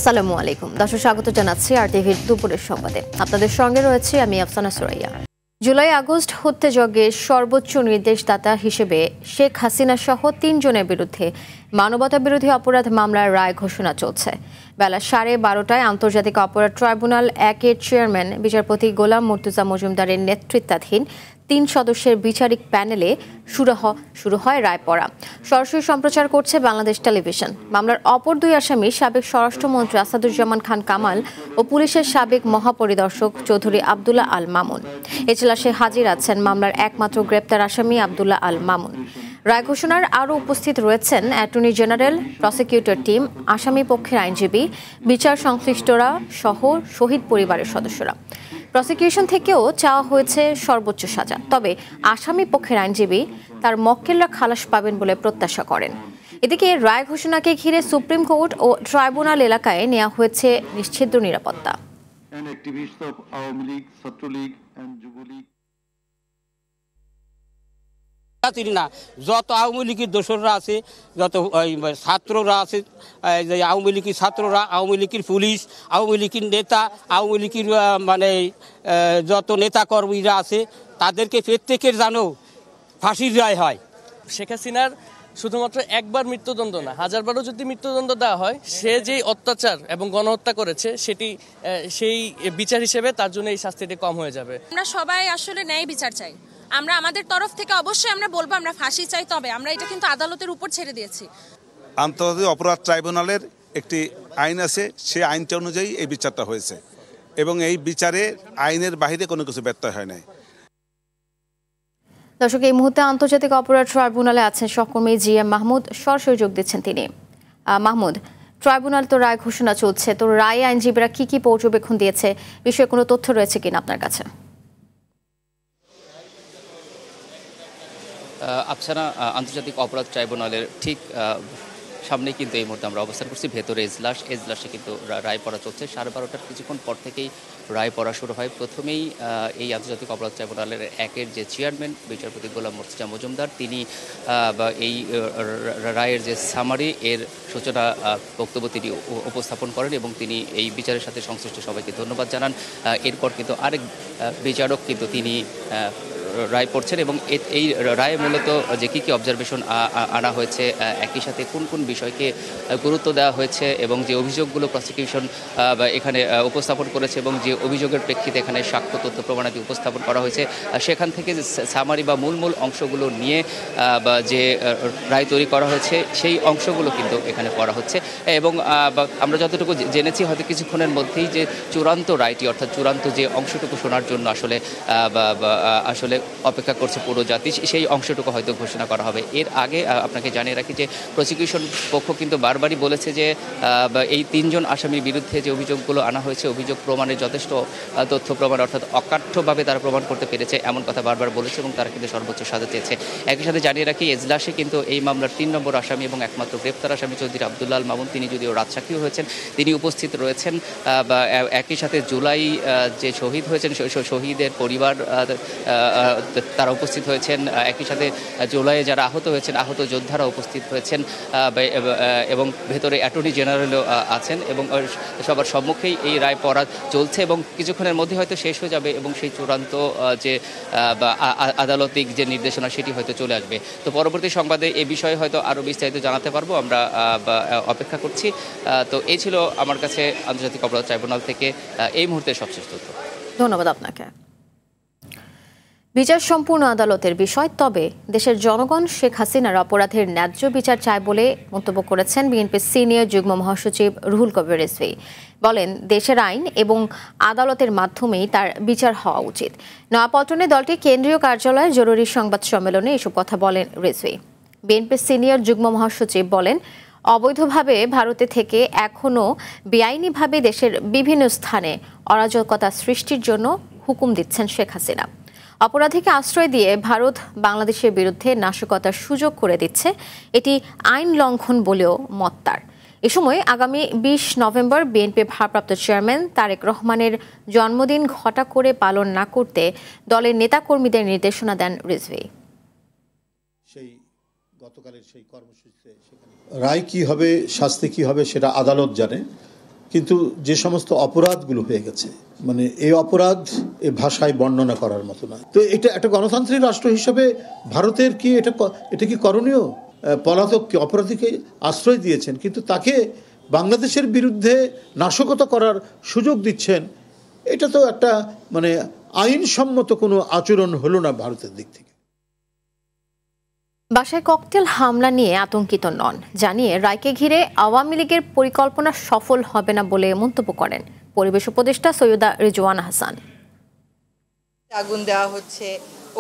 আসসালামু আলাইকুম দর্শক, স্বাগত জানাচ্ছি আরটিভির দুপুরের সংবাদে। আপনাদের সঙ্গে রয়েছে আমি আফসানা সুরাইয়া। জুলাই আগস্ট হত্যাযজ্ঞের সর্বোচ্চ নির্দেশদাতা হিসেবে শেখ হাসিনা সহ ৩ জনের বিরুদ্ধে মানবতাবিরোধী অপরাধ মামলার রায় ঘোষণা চলছে। বেলা 12:30টায় আন্তর্জাতিক অপরাধ ট্রাইব্যুনাল ১-এর চেয়ারম্যান বিচারপতি গোলাম মুর্তুজা মজুমদারের নেতৃত্বাধীন ৩ সদস্যের বিচারিক প্যানেলে শুরু হয় রায় পড়া। সরাসরি সম্প্রচার করছে বাংলাদেশ টেলিভিশন। মামলার অপর 2 আসামি সাবেক স্বরাষ্ট্রমন্ত্রী আসাদুজ্জামান খান কামাল ও পুলিশের সাবেক মহাপরিদর্শক চৌধুরী আবদুল্লাহ আল মামুন। এজলাসে হাজির আছেন মামলার একমাত্র গ্রেপ্তার আসামি আবদুল্লাহ আল মামুন। রায় ঘোষণার আরও উপস্থিত রয়েছেন অ্যাটর্নি জেনারেল, প্রসিকিউটর টিম, আসামি পক্ষের আইনজীবী, বিচার সংশ্লিষ্টরা সহ শহীদ পরিবারের সদস্যরা। প্রসিকিউশন থেকেও চাওয়া হয়েছে সর্বোচ্চ সাজা, তবে আসামি পক্ষের আইনজীবী তার মক্কেলরা খালাস পাবেন বলে প্রত্যাশা করেন। এদিকে রায় ঘোষণাকে ঘিরে সুপ্রিম কোর্ট ও ট্রাইব্যুনাল এলাকায় নেওয়া হয়েছে নিশ্ছিদ্র নিরাপত্তা। না, যত আওয়ামী লীগের দোসররা আছে, যত ছাত্ররা আছে, আওয়ামী লীগের ছাত্ররা, আওয়ামী লীগের পুলিশ, আওয়ামী লীগের নেতা, আওয়ামী লীগের যত নেতা কর্মীরা আছে, তাদেরকে প্রত্যেকের যেন ফাঁসির রায় হয়। শেখ হাসিনার শুধুমাত্র একবার মৃত্যুদণ্ড না, 1000বারও যদি মৃত্যুদণ্ড দেওয়া হয়, সে যে অত্যাচার এবং গণহত্যা করেছে সেটি সেই বিচার হিসেবে তার জন্য এই শাস্তিটি কম হয়ে যাবে। আমরা সবাই আসলে ন্যায় বিচার চাই। আমরা আমাদের তরফ থেকে অবশ্যই আমরা বলবো আমরা ফাঁসি চাই, তবে আমরা এটা কিন্তু আদালতের উপর ছেড়ে দিয়েছি। আন্তর্জাতিক অপরাধ ট্রাইব্যুনালের একটি আইন আছে, সেই আইনটা অনুযায়ী এই বিচারটা হয়েছে এবং এই বিচারে আইনের বাহিরে কোনো কিছু ব্যত্যয় হয় নাই। দর্শক, এই মুহূর্তে আন্তর্জাতিক অপরাধ ট্রাইব্যুনালে আছেন সহকর্মী GM মাহমুদ, সরাসরি যোগ দিচ্ছেন তিনি। মাহমুদ, ট্রাইব্যুনাল তো রায় ঘোষণা চলছে, তো রায়ে আইনজীবীরা কি পর্যবেক্ষণ দিয়েছে, বিষয়ে কোনো তথ্য রয়েছে কিনা আপনার কাছে? আফসানা, আন্তর্জাতিক অপরাধ ট্রাইব্যুনালের ঠিক সামনে কিন্তু এই মুহূর্তে আমরা অবস্থান করছি। ভেতরে এজলাসে কিন্তু রায় পড়া চলছে। 12:30টার কিছুক্ষণ পর থেকেই রায় পড়া শুরু হয়। প্রথমেই এই আন্তর্জাতিক অপরাধ ট্রাইব্যুনালের 1-এর যে চেয়ারম্যান বিচারপতি গোলাম মুর্তুজা মজুমদার, তিনি এই রায়ের যে সামারি এর সূচনা বক্তব্য তিনি উপস্থাপন করেন এবং তিনি এই বিচারের সাথে সংশ্লিষ্ট সবাইকে ধন্যবাদ জানান। এরপর কিন্তু আরেক বিচারক কিন্তু তিনি রায় পড়ছেন এবং এই রায়ে মূলত যে কী অবজারভেশন আনা হয়েছে, একই সাথে কোন কোন বিষয়কে গুরুত্ব দেওয়া হয়েছে এবং যে অভিযোগগুলো প্রসিকিউশন এখানে উপস্থাপন করেছে এবং যে অভিযোগের প্রেক্ষিতে এখানে সাক্ষ্য তথ্য প্রমাণাদি উপস্থাপন করা হয়েছে, সেখান থেকে যে সামারি বা মূল অংশগুলো নিয়ে যে রায় তৈরি করা হয়েছে সেই অংশগুলো কিন্তু এখানে পড়া হচ্ছে। এবং আমরা যতটুকু জেনেছি হয়তো কিছুক্ষণের মধ্যেই যে চূড়ান্ত রায়টি, অর্থাৎ চূড়ান্ত যে অংশটুকু শোনার জন্য আসলে অপেক্ষা করছে পুরো জাতি, সেই অংশটুকু হয়তো ঘোষণা করা হবে। এর আগে আপনাকে জানিয়ে রাখি যে প্রসিকিউশন পক্ষ কিন্তু বারবারই বলেছে যে এই 3 জন আসামির বিরুদ্ধে যে অভিযোগগুলো আনা হয়েছে, অভিযোগ প্রমাণের যথেষ্ট তথ্য প্রমাণ, অর্থাৎ অকাঠ্যভাবে তারা প্রমাণ করতে পেরেছে, এমন কথা বারবার বলেছে এবং তারা কিন্তু সর্বোচ্চ সাজা চেয়েছে। একই সাথে জানিয়ে রাখি এজলাসে কিন্তু এই মামলার 3 নম্বর আসামি এবং একমাত্র গ্রেপ্তার আসামি চৌধুরী আবদুল্লাহ আল মামুন, তিনি যদিও রাজসাক্ষী হয়েছেন, তিনি উপস্থিত রয়েছেন। একই সাথে জুলাই যে শহীদ হয়েছেন শহীদের পরিবার তারা উপস্থিত হয়েছেন। একই সাথে জুলাইয়ে যারা আহত হয়েছেন, আহত যোদ্ধারা উপস্থিত হয়েছেন এবং ভেতরে অ্যাটর্নি জেনারেলও আছেন এবং সবার সম্মুখেই এই রায় পড়া চলছে এবং কিছুক্ষণের মধ্যে হয়তো শেষ হয়ে যাবে এবং সেই চূড়ান্ত যে আদালতিক যে নির্দেশনা সেটি হয়তো চলে আসবে। তো পরবর্তী সংবাদে এই বিষয়ে হয়তো আরও বিস্তারিত জানাতে পারবো, আমরা অপেক্ষা করছি। তো এই ছিল আমার কাছে আন্তর্জাতিক অপরাধ ট্রাইব্যুনাল থেকে এই মুহূর্তে সবশেষ তথ্য। ধন্যবাদ আপনাকে। বিচার সম্পূর্ণ আদালতের বিষয়, তবে দেশের জনগণ শেখ হাসিনার অপরাধের ন্যায্য বিচার চায় বলে মন্তব্য করেছেন বিএনপির সিনিয়র যুগ্ম মহাসচিব রুহুল কবির রিজভী। বলেন, দেশের আইন এবং আদালতের মাধ্যমেই তার বিচার হওয়া উচিত। নয়াপল্টনে দলটির কেন্দ্রীয় কার্যালয়ে জরুরি সংবাদ সম্মেলনে এসব কথা বলেন রিজভী। বিএনপির সিনিয়র যুগ্ম মহাসচিব বলেন, অবৈধভাবে ভারতে থেকে এখনও বেআইনিভাবে দেশের বিভিন্ন স্থানে অরাজকতা সৃষ্টির জন্য হুকুম দিচ্ছেন শেখ হাসিনা। অপরাধীকে আশ্রয় দিয়ে ভারত বাংলাদেশের বিরুদ্ধে নাশকতার সুযোগ করে দিচ্ছে, এটি আইন লঙ্ঘন বলেও মত তার। এ সময় আগামী 20 নভেম্বর বিএনপির ভারপ্রাপ্ত চেয়ারম্যান তারেক রহমানের জন্মদিন ঘটা করে পালন না করতে দলের নেতাকর্মীদের নির্দেশনা দেন রিজভী। রায় কি হবে, শাস্তি কি হবে সেটা আদালত জানে। কিন্তু যে সমস্ত অপরাধগুলো হয়ে গেছে, মানে এই অপরাধ এই ভাষায় বর্ণনা করার মতো নয়। তো এটা একটা গণতান্ত্রিক রাষ্ট্র হিসেবে ভারতের কি এটা কি করণীয়? পলাতক অপরাধীকে আশ্রয় দিয়েছেন, কিন্তু তাকে বাংলাদেশের বিরুদ্ধে নাশকতা করার সুযোগ দিচ্ছেন। এটা তো একটা মানে আইনসম্মত কোনো আচরণ হলো না ভারতের দিক থেকে। বাসায় ককটেল হামলা নিয়ে আতঙ্কিত নন জানিয়ে রায়কে ঘিরে আওয়ামী লীগের পরিকল্পনা সফল হবে না বলে মন্তব্য করেন পরিবেশ উপদেষ্টা সৈয়দা রিজওয়ানা হাসান। আগুন দেওয়া হচ্ছে,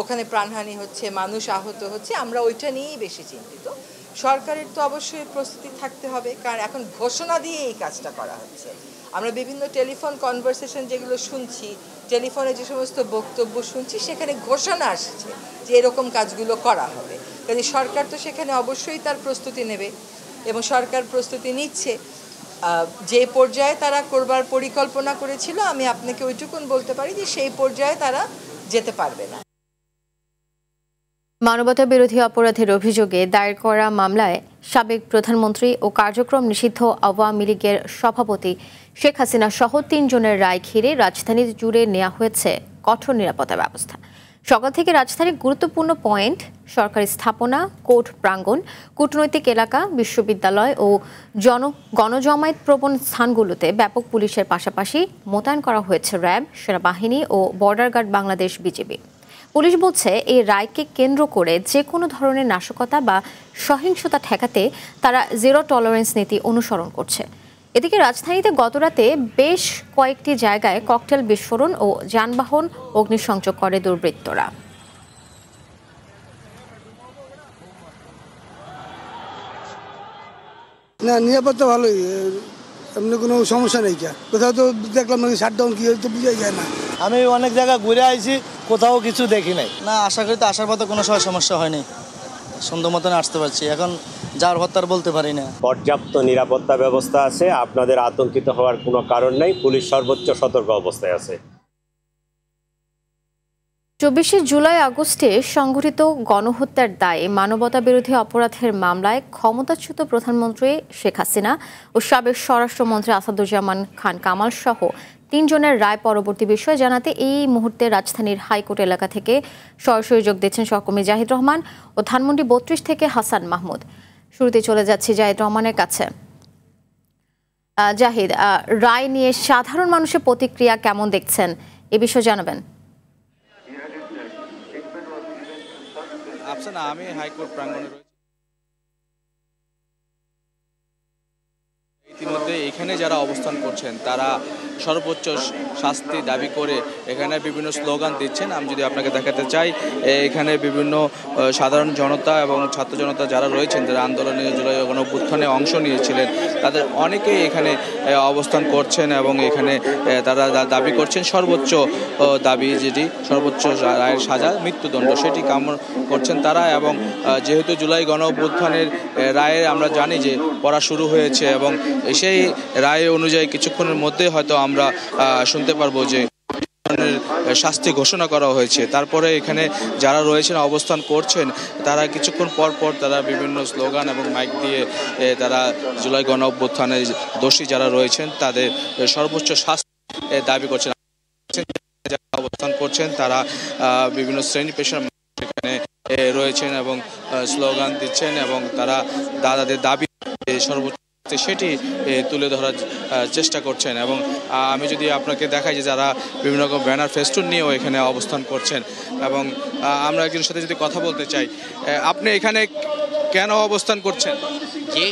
ওখানে প্রাণহানি হচ্ছে, মানুষ আহত হচ্ছে, আমরা ওইটা নিয়েই বেশি চিন্তিত। সরকারের তো অবশ্যই প্রস্তুতি থাকতে হবে, কারণ এখন ঘোষণা দিয়ে এই কাজটা করা হচ্ছে। আমরা বিভিন্ন টেলিফোন কনভারসেশন যেগুলো শুনছি, টেলিফোনে যে সমস্ত বক্তব্য শুনছি, সেখানে ঘোষণা আসছে যে এরকম কাজগুলো করা হবে। কাজে সরকার তো সেখানে অবশ্যই তার প্রস্তুতি নেবে এবং সরকার প্রস্তুতি নিচ্ছে। যে পর্যায়ে তারা করবার পরিকল্পনা করেছিল, আমি আপনাকে ওইটুকুন বলতে পারি যে সেই পর্যায়ে তারা যেতে পারবে না। মানবতা বিরোধী অপরাধের অভিযোগে দায়ের করা মামলায় সাবেক প্রধানমন্ত্রী ও কার্যক্রম নিষিদ্ধ আওয়ামী লীগের সভাপতি শেখ হাসিনা সহ ৩ জনের রায় ঘিরে রাজধানী জুড়ে নেওয়া হয়েছে কঠোর নিরাপত্তা ব্যবস্থা। সকাল থেকে রাজধানীর গুরুত্বপূর্ণ পয়েন্ট, সরকারি স্থাপনা, কোর্ট প্রাঙ্গণ, কূটনৈতিক এলাকা, বিশ্ববিদ্যালয় ও গণজমায়েত প্রবণ স্থানগুলোতে ব্যাপক পুলিশের পাশাপাশি মোতায়েন করা হয়েছে র্যাব, সেনাবাহিনী ও বর্ডার গার্ড বাংলাদেশ, বিজিবি। পুলিশ বলছে এই রায়কে কেন্দ্র করে যে কোনো ধরনের নাশকতা বা সহিংসতা ঠেকাতে তারা জিরো টলারেন্স নীতি অনুসরণ করছে। এদিকে রাজধানীতে গতরাতে বেশ কয়েকটি জায়গায় ককটেল বিস্ফোরণ ও যানবাহন অগ্নিসংযোগ করে দুর্বৃত্তরা। না, নিরাপত্তা ভালোই, এমনি কোনো সমস্যা নেই। কোথাও তো দেখলাম শাটডাউন কি হয়তো বুঝাই যায় না। আমি অনেক জায়গা ঘুরে আইছি, কোথাও কিছু দেখি নাই। না, আশা করি তো আসার পথে কোনো সমস্যা হয়নি, সুন্দর মতন আসতে পারছি। এখন যার হত্যার বলতে পারি না। পর্যাপ্ত নিরাপত্তা ব্যবস্থা আছে, আপনাদের আতঙ্কিত হওয়ার কোনো কারণ নেই। পুলিশ সর্বোচ্চ সতর্ক অবস্থায় আছে। 24শে জুলাই আগস্টে সংঘটিত গণহত্যার দায়ে মানবতা বিরোধী অপরাধের মামলায় ক্ষমতাচ্যুত প্রধানমন্ত্রী শেখ হাসিনা ও সাবেক স্বরাষ্ট্রমন্ত্রী আসাদুজ্জামান খান কামাল সহ 3 জনের রায় পরবর্তী বিষয়ে জানাতে এই মুহূর্তে রাজধানীর হাইকোর্ট এলাকা থেকে সরাসরি যোগ দিচ্ছেন সহকর্মী জাহিদ রহমান ও ধানমন্ডি 32 থেকে হাসান মাহমুদ। শুরুতে চলে যাচ্ছি জাহিদ রহমানের কাছে। জাহিদ, রায় নিয়ে সাধারণ মানুষের প্রতিক্রিয়া কেমন দেখছেন, এ বিষয়ে জানাবেন। আফসানা, আমি হাইকোর্ট প্রাঙ্গণে রয়েছি। ইতিমধ্যে এখানে যারা অবস্থান করছেন তারা সর্বোচ্চ শাস্তি দাবি করে এখানে বিভিন্ন স্লোগান দিচ্ছেন। আমি যদি আপনাকে দেখাতে চাই, এখানে বিভিন্ন সাধারণ জনতা এবং ছাত্র জনতা যারা রয়েছেন, যারা আন্দোলনে জুলাই গণঅভ্যুত্থানে অংশ নিয়েছিলেন, তাদের অনেকেই এখানে অবস্থান করছেন এবং এখানে তারা দাবি করছেন সর্বোচ্চ দাবি, যেটি সর্বোচ্চ রায়ের সাজা, মৃত্যুদণ্ড, সেটি কামনা করছেন তারা। এবং যেহেতু জুলাই গণঅভ্যুত্থানের রায়ে আমরা জানি যে পড়া শুরু হয়েছে এবং সেই রায় অনুযায়ী কিছুক্ষণের মধ্যে হয়তো আমরা শুনতে পারবো যে শাস্তি ঘোষণা করা হয়েছে। তারপরে এখানে যারা রয়েছেন, অবস্থান করছেন, তারা কিছুক্ষণ পর পর তারা বিভিন্ন স্লোগান এবং মাইক দিয়ে তারা জুলাই গণঅভ্যুত্থানে দোষী যারা রয়েছেন তাদের সর্বোচ্চ শাস্তি দাবি করছেন। যারা অবস্থান করছেন তারা বিভিন্ন শ্রেণী পেশার এখানে রয়েছেন এবং স্লোগান দিচ্ছেন এবং তারা তাদের দাবি সর্বোচ্চ সেটি তুলে ধরার চেষ্টা করছেন। এবং আমি যদি আপনাকে দেখাই যে যারা বিভিন্ন রকম ব্যানার ফেস্টুন নিয়েও এখানে অবস্থান করছেন এবং আমরা একজনের সাথে যদি কথা বলতে চাই, আপনি এখানে কেন অবস্থান করছেন? জি,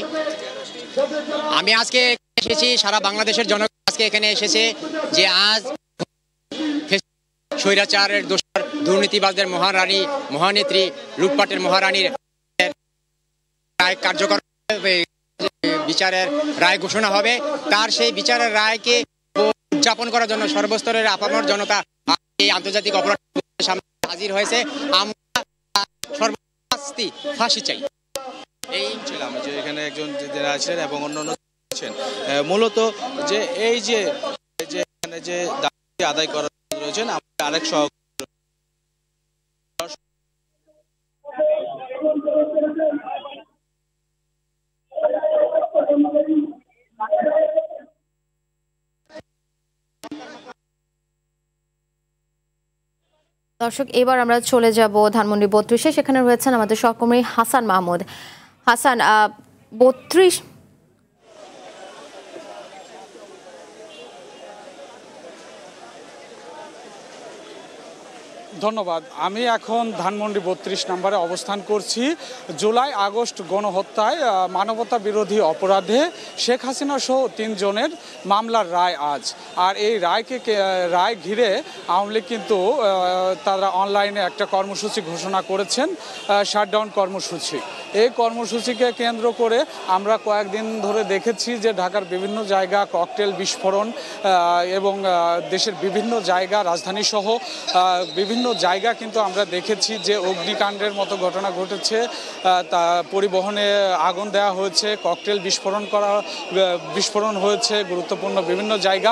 আমি আজকে এসেছি, সারা বাংলাদেশের জনগণ আজকে এখানে এসেছে যে আজ স্বৈরাচারের দোষর দুর্নীতিবাজদের মহারানী, মহানেত্রী, লুটপাটের মহারানীর কার্যকর বিচারের রায় ঘোষণা হবে। তার সেই বিচারের রায়কে উদযাপন করার জন্য সর্বস্তরের আপামর জনতা এই আন্তর্জাতিক অপরাধের সামনে হাজির হয়েছে। আমরা সর্বশাস্তি ফাঁসি চাই। এই ছিলাম যে এখানে একজন যারা আছেন এবং অন্যান্য আছেন, মূলত যে এই যে এখানে যে দাবি আদায় করা রয়েছেন, আমরা আরেক সহ দর্শক, এবার আমরা চলে যাব ধানমন্ডি ৩২-এ। সেখানে রয়েছেন আমাদের সহকর্মী হাসান মাহমুদ। হাসান, ৩২ ধন্যবাদ। আমি এখন ধানমন্ডি ৩২ নম্বরে অবস্থান করছি। জুলাই আগস্ট গণহত্যায় মানবতা বিরোধী অপরাধে শেখ হাসিনা সহ ৩ জনের মামলার রায় আজ। আর এই রায় ঘিরে আওয়ামী লীগ কিন্তু তারা অনলাইনে একটা কর্মসূচি ঘোষণা করেছেন, শাটডাউন কর্মসূচি। এই কর্মসূচিকে কেন্দ্র করে আমরা কয়েকদিন ধরে দেখেছি যে ঢাকার বিভিন্ন জায়গা ককটেল বিস্ফোরণ এবং দেশের বিভিন্ন জায়গা রাজধানী সহ বিভিন্ন জায়গা কিন্তু আমরা দেখেছি যে অগ্নিকাণ্ডের মতো ঘটনা ঘটেছে। তা পরিবহনে আগুন দেওয়া হয়েছে, ককটেল বিস্ফোরণ হয়েছে গুরুত্বপূর্ণ বিভিন্ন জায়গা।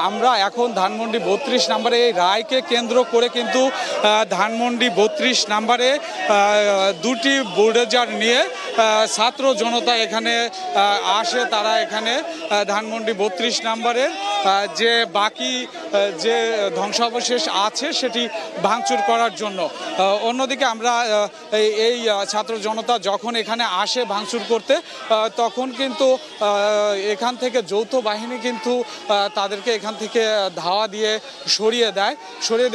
আমরা এখন ধানমন্ডি ৩২ নম্বরে এই রায়কে কেন্দ্র করে কিন্তু ধানমন্ডি ৩২ নম্বরে 2টি বুলডোজার নিয়ে ছাত্র জনতা এখানে আসে। তারা এখানে ধানমন্ডি ৩২ নম্বরের যে বাকি যে ধ্বংসাবশেষ আছে সেটি ভাঙচুর করার জন্য। অন্যদিকে আমরা এই ছাত্র জনতা যখন এখানে আসে ভাঙচুর করতে, তখন কিন্তু এখান থেকে যৌথ বাহিনী কিন্তু তাদেরকে এখান থেকে ধাওয়া দিয়ে সরিয়ে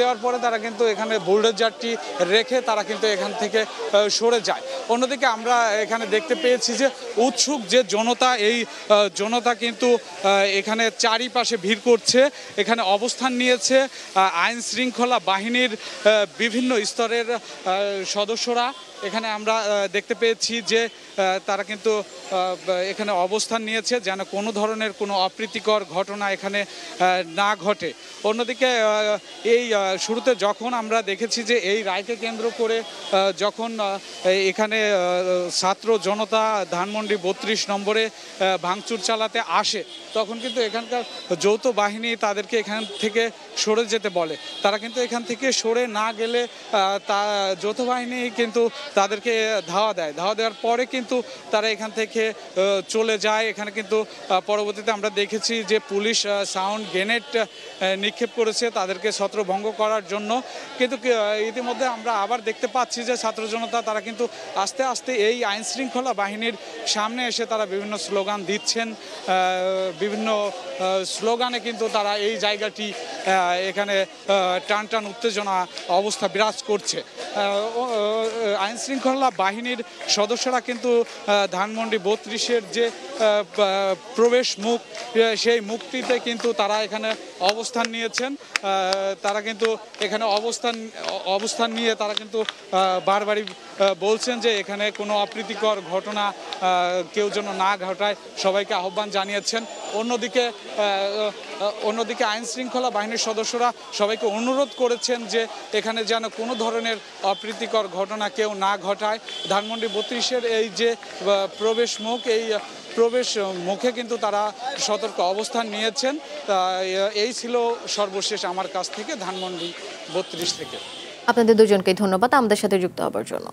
দেওয়ার পরে তারা কিন্তু এখানে বুলডোজারটি রেখে তারা কিন্তু এখান থেকে সরে যায়। অন্যদিকে আমরা এখানে দেখতে পেয়েছি যে উৎসুক যে জনতা, এই জনতা কিন্তু এখানে চারিপাশে ভিড় করছে, এখানে অবস্থান নিয়েছে আইন শৃঙ্খলা বাহিনীর বিভিন্ন স্তরের সদস্যরা। এখানে আমরা দেখতে পেয়েছি যে তারা কিন্তু এখানে অবস্থান নিয়েছে যেন কোনো ধরনের কোনো অপ্রীতিকর ঘটনা এখানে না ঘটে। অন্যদিকে এই শুরুতে যখন আমরা দেখেছি যে এই রায়কে কেন্দ্র করে যখন এখানে ছাত্র জনতা ধানমন্ডি ৩২ নম্বরে ভাঙচুর চালাতে আসে, তখন কিন্তু এখানকার যৌথ বাহিনী তাদেরকে এখান থেকে সরে যেতে বলে। তারা কিন্তু এখান থেকে সরে না গেলে যৌথ বাহিনী কিন্তু তাদেরকে ধাওয়া দেওয়ার পরে কিন্তু তারা এখান থেকে চলে যায়। এখানে কিন্তু পরবর্তীতে আমরা দেখেছি যে পুলিশ সাউন্ড গ্রেনেড নিক্ষেপ করেছে তাদেরকে ছত্রভঙ্গ করার জন্য। কিন্তু ইতিমধ্যে আমরা আবার দেখতে পাচ্ছি যে ছাত্র জনতা তারা কিন্তু আস্তে আস্তে এই আইন শৃঙ্খলা বাহিনীর সামনে এসে তারা বিভিন্ন স্লোগান দিচ্ছেন। বিভিন্ন স্লোগানে কিন্তু তারা এই জায়গাটি এখানে টান উত্তেজনা অবস্থা বিরাজ করছে। আইন শৃঙ্খলা বাহিনীর সদস্যরা কিন্তু ধানমন্ডি ৩২-এর যে প্রবেশ মুখ, সেই মুখটিতে কিন্তু তারা এখানে অবস্থান নিয়েছেন। তারা কিন্তু এখানে অবস্থান নিয়ে তারা কিন্তু বারবারই বলছেন যে এখানে কোনো অপ্রীতিকর ঘটনা কেউ যেন না ঘটায়, সবাইকে আহ্বান জানিয়েছেন। অন্যদিকে আইন শৃঙ্খলা বাহিনীর সদস্যরা সবাইকে অনুরোধ করেছেন যে এখানে যেন কোনো ধরনের অপ্রীতিকর ঘটনা কেউ না ঘটায়। ধানমন্ডি ৩২-এর এই যে প্রবেশ মুখ, এই প্রবেশ মুখে কিন্তু তারা সতর্ক অবস্থান নিয়েছেন। এই ছিল সর্বশেষ আমার কাছ থেকে ধানমন্ডি ৩২ থেকে। আপনাদের দুজনকে ধন্যবাদ আমাদের সাথে যুক্ত হবার জন্য।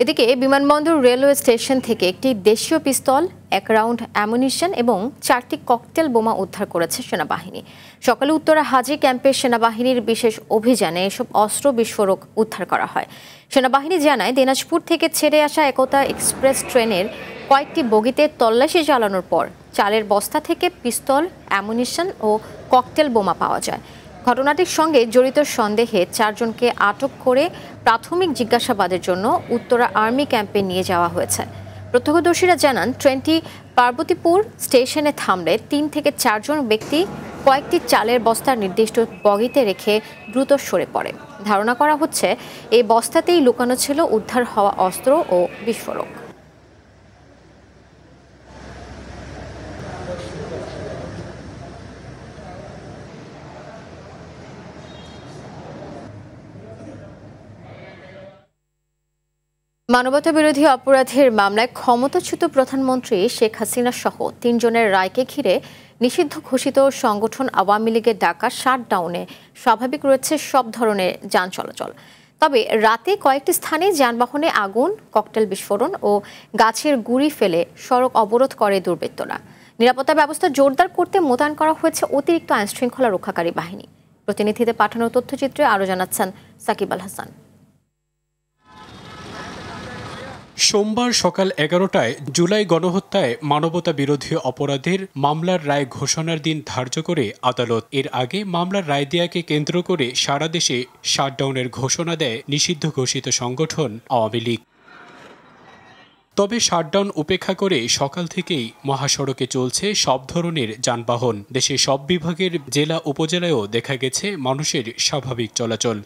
এদিকে বিমানবন্দর রেলওয়ে স্টেশন থেকে একটি দেশীয় পিস্তল, 1 রাউন্ড অ্যামুনিশন এবং 4টি ককটেল বোমা উদ্ধার করেছে সেনাবাহিনী। সকালে উত্তরা হাজি ক্যাম্পে সেনাবাহিনীর বিশেষ অভিযানে এসব অস্ত্র বিস্ফোরক উদ্ধার করা হয়। সেনাবাহিনী জানায়, দিনাজপুর থেকে ছেড়ে আসা একতা এক্সপ্রেস ট্রেনের কয়েকটি বগিতে তল্লাশি চালানোর পর চালের বস্তা থেকে পিস্তল, অ্যামুনিশন ও ককটেল বোমা পাওয়া যায়। ঘটনাটির সঙ্গে জড়িত সন্দেহে 4 জনকে আটক করে প্রাথমিক জিজ্ঞাসাবাদের জন্য উত্তরা আর্মি ক্যাম্পে নিয়ে যাওয়া হয়েছে। প্রত্যক্ষদর্শীরা জানান, ট্রেনটি পার্বতীপুর স্টেশনে থামলে 3 থেকে 4 জন ব্যক্তি কয়েকটি চালের বস্তা নির্দিষ্ট বগিতে রেখে দ্রুত সরে পড়ে। ধারণা করা হচ্ছে এই বস্তাতেই লুকানো ছিল উদ্ধার হওয়া অস্ত্র ও বিস্ফোরক। মানবতা বিরোধী অপরাধের মামলায় ক্ষমতাচ্যুত প্রধানমন্ত্রী শেখ হাসিনা সহ 3 জনের রায়কে ঘিরে নিষিদ্ধ ঘোষিত সংগঠন আওয়ামী লীগের ডাকা শাটডাউনে স্বাভাবিক রয়েছে সব ধরনের যান চলাচল। তবে রাতে কয়েকটি স্থানে যানবাহনে আগুন, ককটেল বিস্ফোরণ ও গাছের গুঁড়ি ফেলে সড়ক অবরোধ করে দুর্বৃত্তরা। নিরাপত্তা ব্যবস্থা জোরদার করতে মোতায়েন করা হয়েছে অতিরিক্ত আইনশৃঙ্খলা রক্ষাকারী বাহিনী। প্রতিনিধিদের পাঠানো তথ্যচিত্রে আরও জানাচ্ছেন সাকিব আল হাসান। সোমবার সকাল 11টায় জুলাই গণহত্যায় মানবতা বিরোধী অপরাধের মামলার রায় ঘোষণার দিন ধার্য করে আদালত। এর আগে মামলার রায় দেয়াকে কেন্দ্র করে সারা দেশে শাটডাউনের ঘোষণা দেয় নিষিদ্ধ ঘোষিত সংগঠন আওয়ামী লীগ। তবে শাটডাউন উপেক্ষা করে সকাল থেকেই মহাসড়কে চলছে সব ধরনের যানবাহন। দেশের সব বিভাগের জেলা উপজেলায়ও দেখা গেছে মানুষের স্বাভাবিক চলাচল।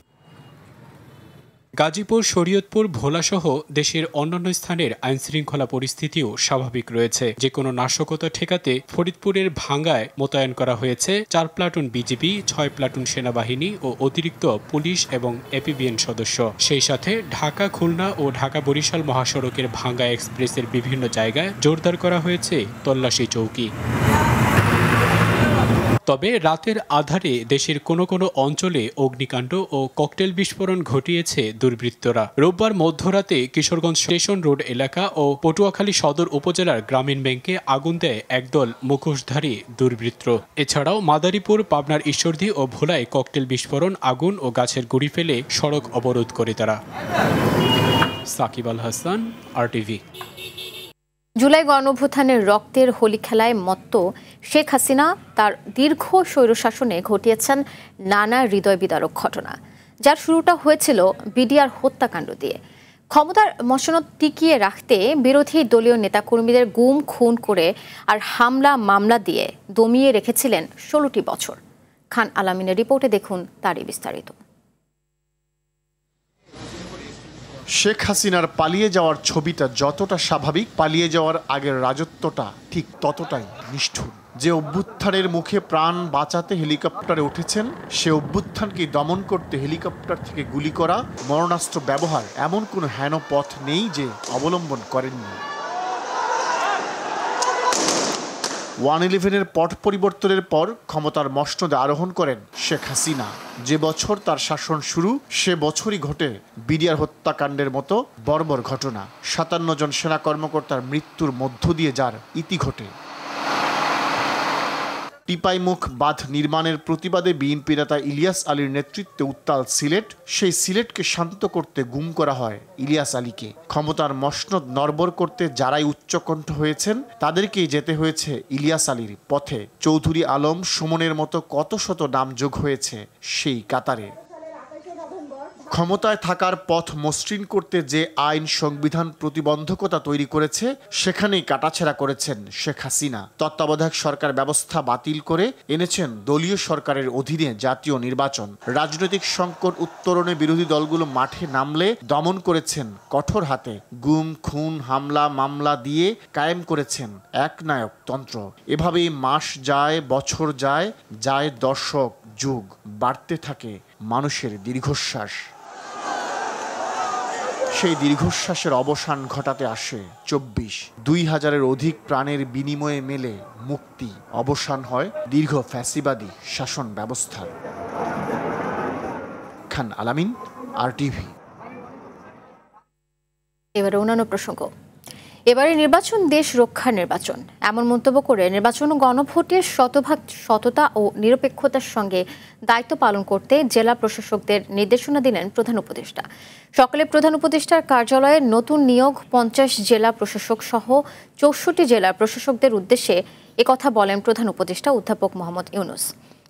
গাজীপুর, শরীয়তপুর, ভোলাসহ দেশের অন্যান্য স্থানের আইনশৃঙ্খলা পরিস্থিতিও স্বাভাবিক রয়েছে। যে কোনো নাশকতা ঠেকাতে ফরিদপুরের ভাঙ্গায় মোতায়েন করা হয়েছে 4 প্লাটুন বিজিবি, 6 প্লাটুন সেনাবাহিনী ও অতিরিক্ত পুলিশ এবং এপিবিএন সদস্য। সেই সাথে ঢাকা, খুলনা ও ঢাকা বরিশাল মহাসড়কের ভাঙ্গা এক্সপ্রেসের বিভিন্ন জায়গায় জোরদার করা হয়েছে তল্লাশি চৌকি। তবে রাতের আধারে দেশের কোনো কোনো অঞ্চলে অগ্নিকাণ্ড ও ককটেল বিস্ফোরণ ঘটিয়েছে দুর্বৃত্তরা। রোববার মধ্যরাতে কিশোরগঞ্জ স্টেশন রোড এলাকা ও পটুয়াখালী সদর উপজেলার গ্রামীণ ব্যাংকে আগুন দেয় একদল মুখোশধারী দুর্বৃত্ত। এছাড়াও মাদারীপুর, পাবনার ঈশ্বরদী ও ভোলায় ককটেল বিস্ফোরণ, আগুন ও গাছের গুঁড়ি ফেলে সড়ক অবরোধ করে তারা। সাকিব আল হাসান, RTV। জুলাই গণঅভ্যুত্থানের রক্তের হোলি খেলায় মত্ত শেখ হাসিনা তার দীর্ঘ স্বৈরশাসনে ঘটিয়েছেন নানা হৃদয় বিদারক ঘটনা, যার শুরুটা হয়েছিল বিডিআর হত্যাকাণ্ড দিয়ে। ক্ষমতার মসনদ টিকিয়ে রাখতে বিরোধী দলীয় নেতাকর্মীদের গুম খুন করে আর হামলা মামলা দিয়ে দমিয়ে রেখেছিলেন 16টি বছর। খান আলামিনের রিপোর্টে দেখুন তারই বিস্তারিত। শেখ হাসিনার পালিয়ে যাওয়ার ছবিটা যতটা স্বাভাবিক, পালিয়ে যাওয়ার আগের রাজত্বটা ঠিক ততটাই নিষ্ঠুর। যে অভ্যুত্থানের মুখে প্রাণ বাঁচাতে হেলিকপ্টারে উঠেছেন, সে অভ্যুত্থানকে দমন করতে হেলিকপ্টার থেকে গুলি করা, মরণাস্ত্র ব্যবহার, এমন কোনো হেন পথ নেই যে অবলম্বন করেননি। 1/11-এর পট পরিবর্তনের পর ক্ষমতার মসনদে আরোহণ করেন শেখ হাসিনা। যে বছর তার শাসন শুরু, সে বছরই ঘটে বিডিআর হত্যাকাণ্ডের মতো বর্বর ঘটনা। 57 জন সেনা কর্মকর্তার মৃত্যুর মধ্য দিয়ে যার ইতি ঘটে। টিপাইমুখ বাঁধ নির্মাণের প্রতিবাদে বিএনপি নেতা ইলিয়াস আলীর নেতৃত্বে উত্তাল সিলেট, সেই সিলেটকে শান্ত করতে গুম করা হয় ইলিয়াস আলীকে। ক্ষমতার মসনদ নড়বড় করতে যারাই উচ্চকণ্ঠ হয়েছেন, তাদেরকেই যেতে হয়েছে ইলিয়াস আলীর পথে। চৌধুরী আলম, সুমনের মতো কত শত নাম যোগ হয়েছে সেই কাতারে। ক্ষমতায় থাকার পথ মসৃণ করতে যে আইন সংবিধান প্রতিবন্ধকতা তৈরি করেছে, সেখানেই কাটাছেঁড়া করেছেন শেখ হাসিনা। তত্ত্বাবধায়ক সরকার ব্যবস্থা বাতিল করে এনেছেন দলীয় সরকারের অধীনে জাতীয় নির্বাচন। রাজনৈতিক সংকট উত্তরণে বিরোধী দলগুলো মাঠে নামলে দমন করেছেন কঠোর হাতে। গুম, খুন, হামলা, মামলা দিয়ে কায়েম করেছেন একনায়ক তন্ত্র। এভাবেই মাস যায়, বছর যায়, যায় দশক, যুগ, বাড়তে থাকে মানুষের দীর্ঘশ্বাস। সেই দীর্ঘশ্বাসের অবসান ঘটাতে আসে 2000-এর অধিক প্রাণের বিনিময়ে মেলে মুক্তি। অবসান হয় দীর্ঘ ফ্যাসিবাদী শাসন ব্যবস্থার। খান আলামিন, RTV। এবারে অন্যান্য প্রসঙ্গ। এবারে নির্বাচন দেশ রক্ষার নির্বাচন, এমন মন্তব্য করে নির্বাচন ও গণভোটের শতভাগ সততা ও নিরপেক্ষতার সঙ্গে দায়িত্ব পালন করতে জেলা প্রশাসকদের নির্দেশনা দিলেন প্রধান উপদেষ্টা। সকালে প্রধান উপদেষ্টার কার্যালয়ে নতুন নিয়োগ 50 জেলা প্রশাসক সহ 64 জেলা প্রশাসকদের উদ্দেশ্যে একথা বলেন প্রধান উপদেষ্টা অধ্যাপক মোহাম্মদ ইউনুস।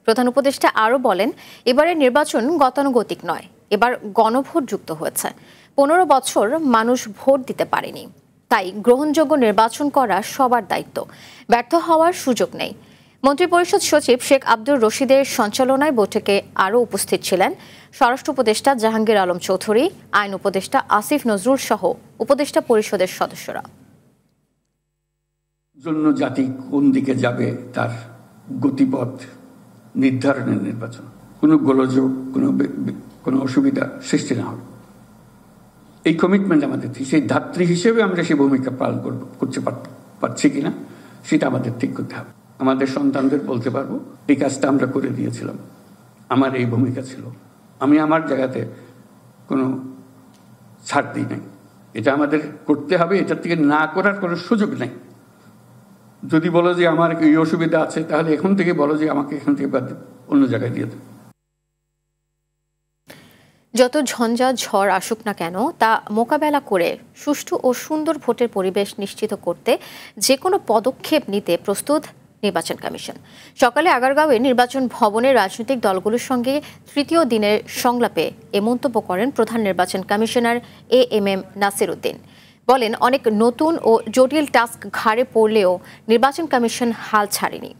প্রধান উপদেষ্টা আরও বলেন, এবারের নির্বাচন গতানুগতিক নয়, এবার গণভোট যুক্ত হয়েছে। 15 বছর মানুষ ভোট দিতে পারেনি, তাই গ্রহণযোগ্য নির্বাচন করা সবার দায়িত্ব, ব্যর্থ হওয়ার সুযোগ নেই। মন্ত্রিপরিষদ সচিব শেখ আব্দুর রশিদের সঞ্চালনায় বৈঠকে আরও উপস্থিত ছিলেন স্বরাষ্ট্র উপদেষ্টা জাহাঙ্গীর আলম চৌধুরী, আইন উপদেষ্টা আসিফ নজরুল সহ উপদেষ্টা পরিষদের সদস্যরা। জন্য জাতি কোন দিকে যাবে তার গতিপথ নির্ধারণের নির্বাচন, কোনো গোলযোগ, কোনো অসুবিধা সৃষ্টি না হবে, এই কমিটমেন্ট আমাদের। সেই ধাত্রী হিসেবে আমরা সেই ভূমিকা পালন করতে পারছি কিনা সেটা আমাদের ঠিক করতে হবে। আমাদের সন্তানদের বলতে পারবো এই কাজটা আমরা করে দিয়েছিলাম, আমার এই ভূমিকা ছিল, আমি আমার জায়গাতে কোনো ছাড় দিই নাই, এটা আমাদের করতে হবে, এটার থেকে না করার কোনো সুযোগ নেই। যদি বলো যে আমার এই অসুবিধা আছে, তাহলে এখন থেকে বলো যে আমাকে এখান থেকে বাদ অন্য জায়গায় দিয়ে দেবে। যত ঝঞ্ঝাট ঝড় আসুক না কেন তা মোকাবেলা করে সুষ্ঠু ও সুন্দর ভোটের পরিবেশ নিশ্চিত করতে যে কোনো পদক্ষেপ নিতে প্রস্তুত নির্বাচন কমিশন। সকালে আগারগাঁওয়ে নির্বাচন ভবনে রাজনৈতিক দলগুলোর সঙ্গে তৃতীয় দিনের সংলাপে এ মন্তব্য করেন প্রধান নির্বাচন কমিশনার AMM নাসির উদ্দিন। বলেন, অনেক নতুন ও জটিল টাস্ক ঘাড়ে পড়লেও নির্বাচন কমিশন হাল ছাড়েনি,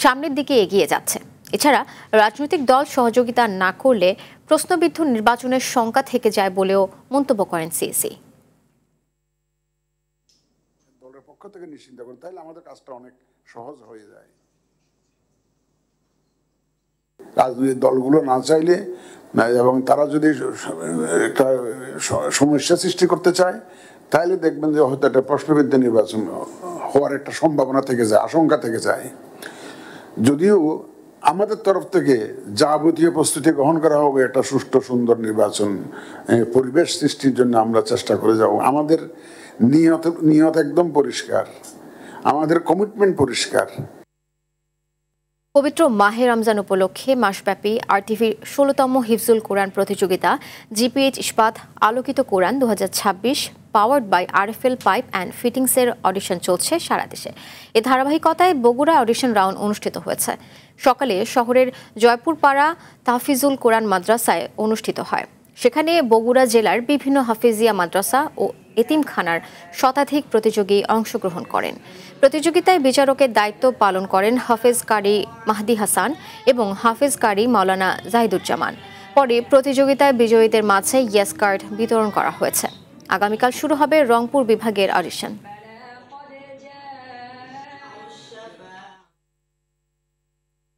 সামনের দিকে এগিয়ে যাচ্ছে। এছাড়া রাজনৈতিক দল সহযোগিতা না করলে প্রশ্নবিদ্ধ নির্বাচনের শঙ্কা থেকে যায় বলেও মন্তব্য করেন সিইসি। দলের পক্ষ থেকে নিশ্চিন্ত করেন, তাহলে আমাদের কাজটা অনেক সহজ হয়ে যায়। রাজনৈতিক দলগুলো না চাইলে এবং তারা যদি একটা সমস্যা সৃষ্টি করতে চায়, তাহলে দেখবেন যে হয়তো একটা প্রশ্নবিদ্ধ নির্বাচন হওয়ার একটা সম্ভাবনা থেকে যায়, আশঙ্কা থেকে যায়। যদিও আমাদের তরফ থেকে যাবতীয় প্রস্তুতি গ্রহণ করা হবে একটা সুষ্ঠু সুন্দর নির্বাচন পরিবেশ সৃষ্টির জন্য আমরা চেষ্টা করে যাব। আমাদের নিয়ত একদম পরিষ্কার, আমাদের কমিটমেন্ট পরিষ্কার। পবিত্র মাহে রমজান উপলক্ষে মাসব্যাপী RTVর 16তম হিফজুল কোরআন প্রতিযোগিতা GPH ইস্পাত আলোকিত কোরআন 2026 powered by RFL pipe and ফিটিংসের অডিশন চলছে সারা দেশে। এ ধারাবাহিকতায় বগুড়া অডিশন রাউন্ড অনুষ্ঠিত হয়েছে। সকালে শহরের জয়পুরপাড়া তাহফিজুল কোরআন মাদ্রাসায় অনুষ্ঠিত হয়। সেখানে বগুড়া জেলার বিভিন্ন হাফিজিয়া মাদ্রাসা ও এতিমখানার শতাধিক প্রতিযোগী অংশগ্রহণ করেন। প্রতিযোগিতায় বিচারকের দায়িত্ব পালন করেন হাফেজ কারি মাহদি হাসান এবং হাফেজ কারি মাওলানা জাহিদুজ্জামান। পরে প্রতিযোগিতায় বিজয়ীদের মাঝে ইয়েস কার্ড বিতরণ করা হয়েছে। আগামীকাল শুরু হবে রংপুর বিভাগের অডিশন।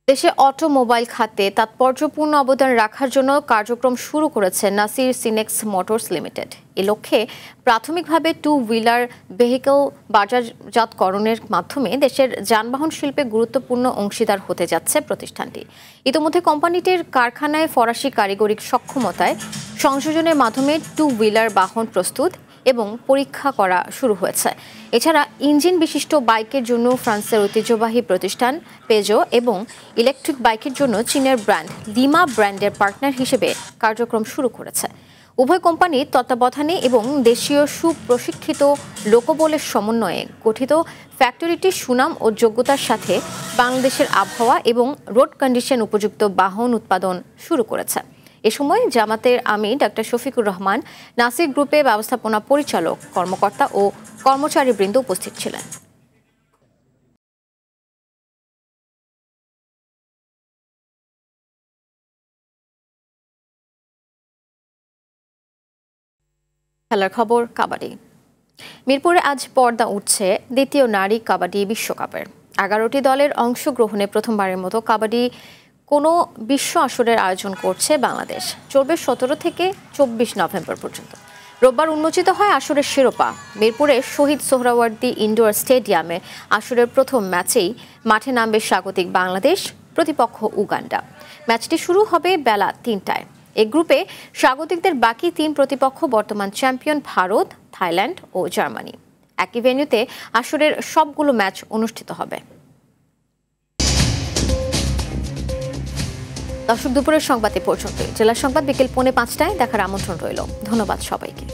দেশে অটোমোবাইল খাতে তাৎপর্যপূর্ণ অবদান রাখার জন্য কার্যক্রম শুরু করেছে নাসির সিনেক্স মোটরস লিমিটেড। এ লক্ষ্যে প্রাথমিকভাবে 2 হুইলার ভেহিকল বাজারজাতকরণের মাধ্যমে দেশের যানবাহন শিল্পে গুরুত্বপূর্ণ অংশীদার হতে যাচ্ছে প্রতিষ্ঠানটি। ইতিমধ্যে কোম্পানিটির কারখানায় ফরাসি কারিগরি সক্ষমতায় সংযোজনের মাধ্যমে 2 হুইলার বাহন প্রস্তুত এবং পরীক্ষা করা শুরু হয়েছে। এছাড়া ইঞ্জিন বিশিষ্ট বাইকের জন্য ফ্রান্সের ঐতিহ্যবাহী প্রতিষ্ঠান পেজো এবং ইলেকট্রিক বাইকের জন্য চীনের ব্র্যান্ড লিমা ব্র্যান্ডের পার্টনার হিসেবে কার্যক্রম শুরু করেছে। উভয় কোম্পানির তত্ত্বাবধানে এবং দেশীয় সুপ্রশিক্ষিত লোকবলের সমন্বয়ে গঠিত ফ্যাক্টরিটির সুনাম ও যোগ্যতার সাথে বাংলাদেশের আবহাওয়া এবং রোড কন্ডিশন উপযুক্ত বাহন উৎপাদন শুরু করেছে। এ সময় জামাতের আমির ডক্টর শফিকুর রহমান, নাসির গ্রুপে ব্যবস্থাপনা পরিচালক, কর্মকর্তা ও কর্মচারীবৃন্দ উপস্থিত ছিলেন। খেলার খবর, কাবাডি। মিরপুরে আজ পর্দা উঠছে দ্বিতীয় নারী কাবাডি বিশ্বকাপের। 11টি দলের অংশগ্রহণে প্রথমবারের মতো কাবাডি কোনো বিশ্ব আসরের আয়োজন করছে বাংলাদেশ। চলবে 17 থেকে 24 নভেম্বর পর্যন্ত। রোববার উন্মোচিত হয় আসরের শিরোপা। মিরপুরের শহীদ সোহরাওয়ার্দী ইনডোর স্টেডিয়ামে আসরের প্রথম ম্যাচেই মাঠে নামবে স্বাগতিক বাংলাদেশ, প্রতিপক্ষ উগান্ডা। ম্যাচটি শুরু হবে বেলা 3টায়। এই গ্রুপে স্বাগতিকদের বাকি 3 প্রতিপক্ষ বর্তমান চ্যাম্পিয়ন ভারত, থাইল্যান্ড ও জার্মানি। একই ভেন্যুতে আসরের সবগুলো ম্যাচ অনুষ্ঠিত হবে। দর্শক, দুপুরের সংবাদ এ পর্যন্তই। জেলার সংবাদ বিকেল 4:45টায় দেখার আমন্ত্রণ রইল। ধন্যবাদ সবাইকে।